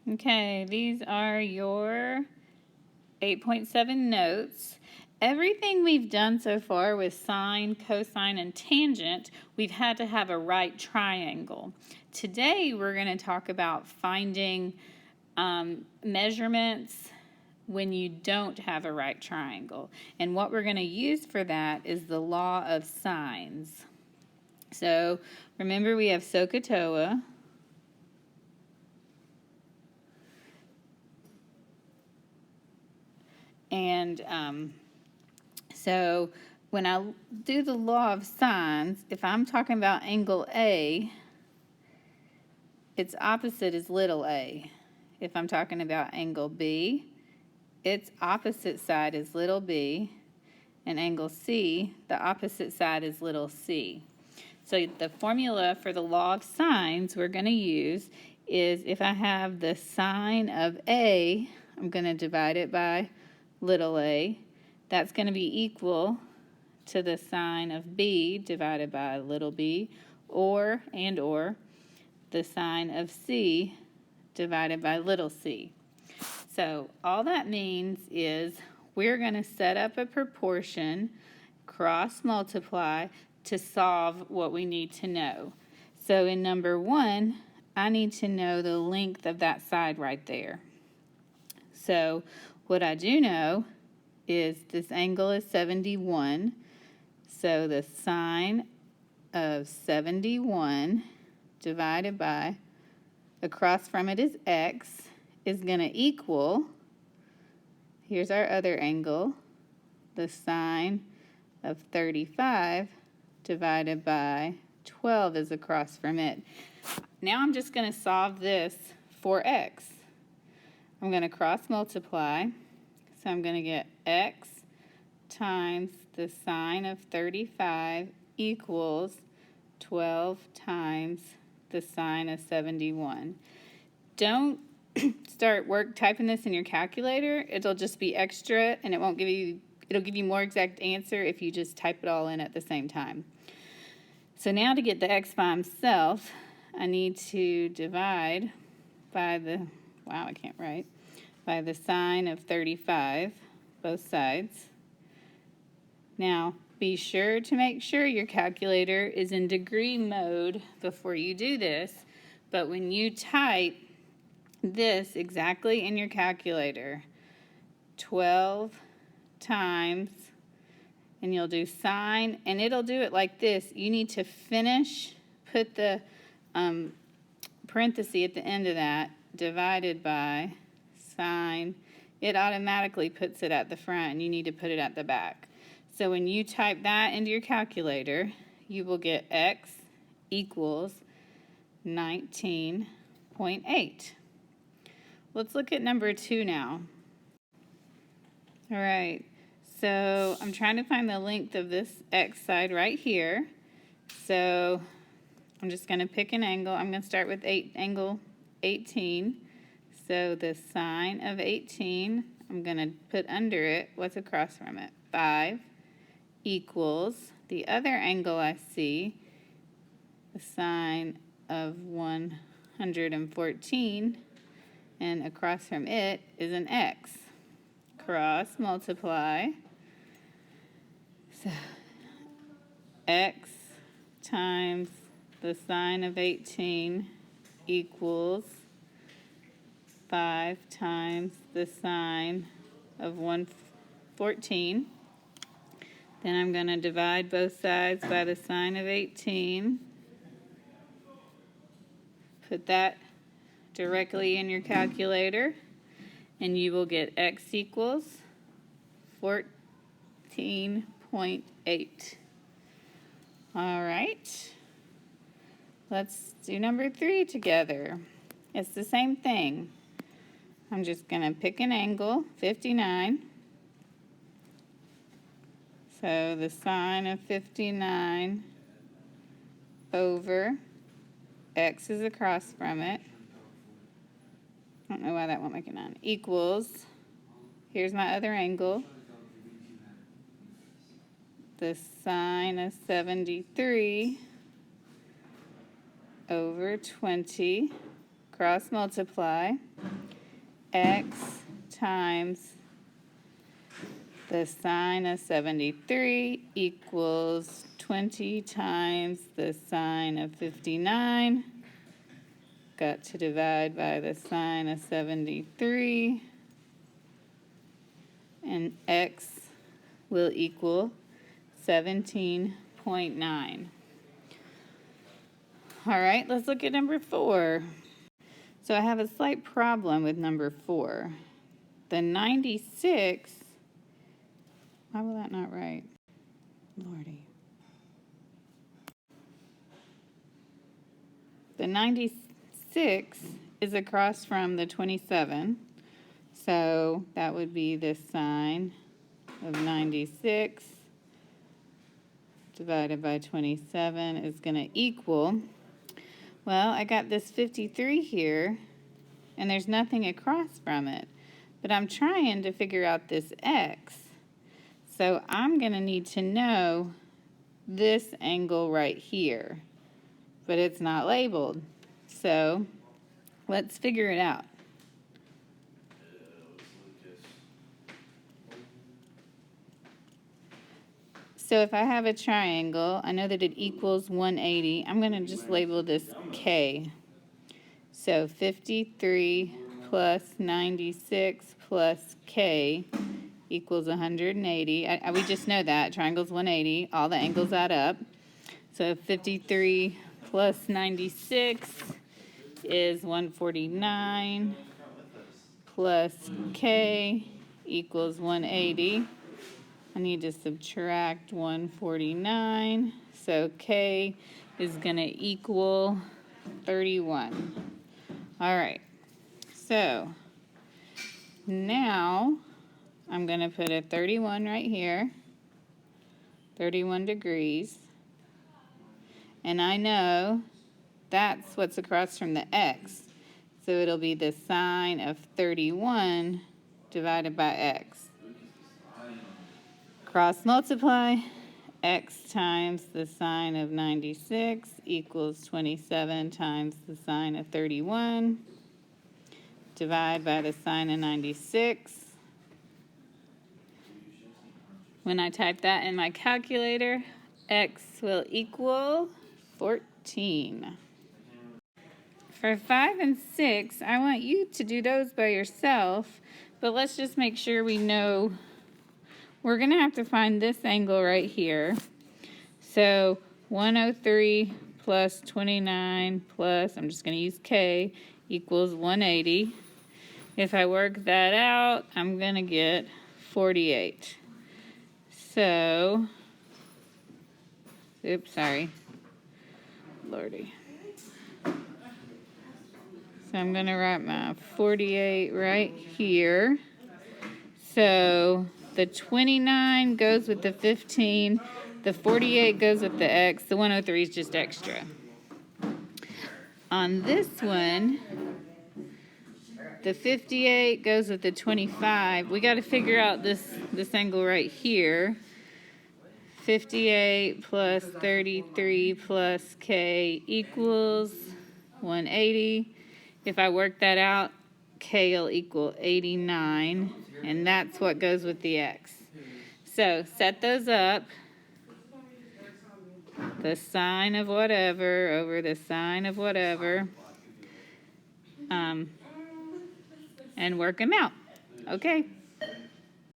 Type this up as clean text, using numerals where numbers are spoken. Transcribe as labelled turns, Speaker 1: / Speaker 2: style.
Speaker 1: Okay, these are your 8.7 notes. Everything we've done so far with sine, cosine, and tangent, we've had to have a right triangle. Today we're going to talk about finding measurements when you don't have a right triangle. And what we're going to use for that is the law of sines. So remember, we have SOHCAHTOA. And so when I do the law of sines, if I'm talking about angle A, its opposite is little a. If I'm talking about angle B, its opposite side is little b. And angle C, the opposite side is little c. So the formula for the law of sines we're going to use is if I have the sine of A, I'm going to divide it by little a. That's going to be equal to the sine of B divided by little b, or the sine of C divided by little c. So all that means is we're going to set up a proportion, cross multiply, to solve what we need to know. So in number 1, I need to know the length of that side right there. So what I do know is this angle is 71. So the sine of 71 divided by, across from it is x, is going to equal, here's our other angle, the sine of 35 divided by 12 is across from it. Now I'm just going to solve this for x. I'm going to cross multiply, so I'm going to get x times the sine of 35 equals 12 times the sine of 71. Don't start typing this in your calculator. It'll just be extra, and it'll give you more exact answer if you just type it all in at the same time. So now to get the x by himself, I need to divide by the, I can't write, by the sine of 35, both sides. Now, be sure to make sure your calculator is in degree mode before you do this, but when you type this exactly in your calculator, 12 times, and you'll do sine, and it'll do it like this. You need to finish, put the parenthesis at the end of that, divided by sine. It automatically puts it at the front, and you need to put it at the back. So when you type that into your calculator, you will get x equals 19.8. Let's look at number 2 now. All right, so I'm trying to find the length of this x side right here. So I'm just going to pick an angle. I'm going to start with angle 18. So the sine of 18, I'm going to put under it, what's across from it? 5 equals the other angle I see, the sine of 114, and across from it is an x. Cross multiply. So x times the sine of 18 equals 5 times the sine of 114. Then I'm going to divide both sides by the sine of 18. Put that directly in your calculator, and you will get x equals 14.8. All right. Let's do number 3 together. It's the same thing. I'm just going to pick an angle, 59. So the sine of 59 over x is across from it. I don't know why that won't make it 9. Equals, here's my other angle, the sine of 73 over 20 cross multiply x times the sine of 73 equals 20 times the sine of 59. Got to divide by the sine of 73. And x will equal 17.9. All right, let's look at number 4. So I have a slight problem with number 4. The 96, why will that not write? Lordy. The 96 is across from the 27, so that would be the sine of 96 divided by 27 is going to equal, well, I got this 53 here, and there's nothing across from it, but I'm trying to figure out this x. So I'm going to need to know this angle right here, but it's not labeled. So let's figure it out. So if I have a triangle, I know that it equals 180. I'm going to just label this K. So 53 plus 96 plus K equals 180. We just know that. Triangle's 180. All the angles add up. So 53 plus 96 is 149 plus K equals 180. I need to subtract 149. So K is going to equal 31. All right. So now I'm going to put a 31 right here, 31 degrees, and I know that's what's across from the x, so it'll be the sine of 31 divided by x. Cross multiply, x times the sine of 96 equals 27 times the sine of 31, divide by the sine of 96. When I type that in my calculator, x will equal 14. For 5 and 6, I want you to do those by yourself, but let's just make sure we know we're going to have to find this angle right here. So 103 plus 29 plus, I'm just going to use K, equals 180. If I work that out, I'm going to get 48. So, oops, sorry. Lordy. So I'm going to write my 48 right here. So the 29 goes with the 15. The 48 goes with the x. The 103 is just extra. On this one, the 58 goes with the 25. We got to figure out this angle right here. 58 plus 33 plus K equals 180. If I work that out, K will equal 89, and that's what goes with the x. So set those up. The sine of whatever over the sine of whatever, and work them out. Okay.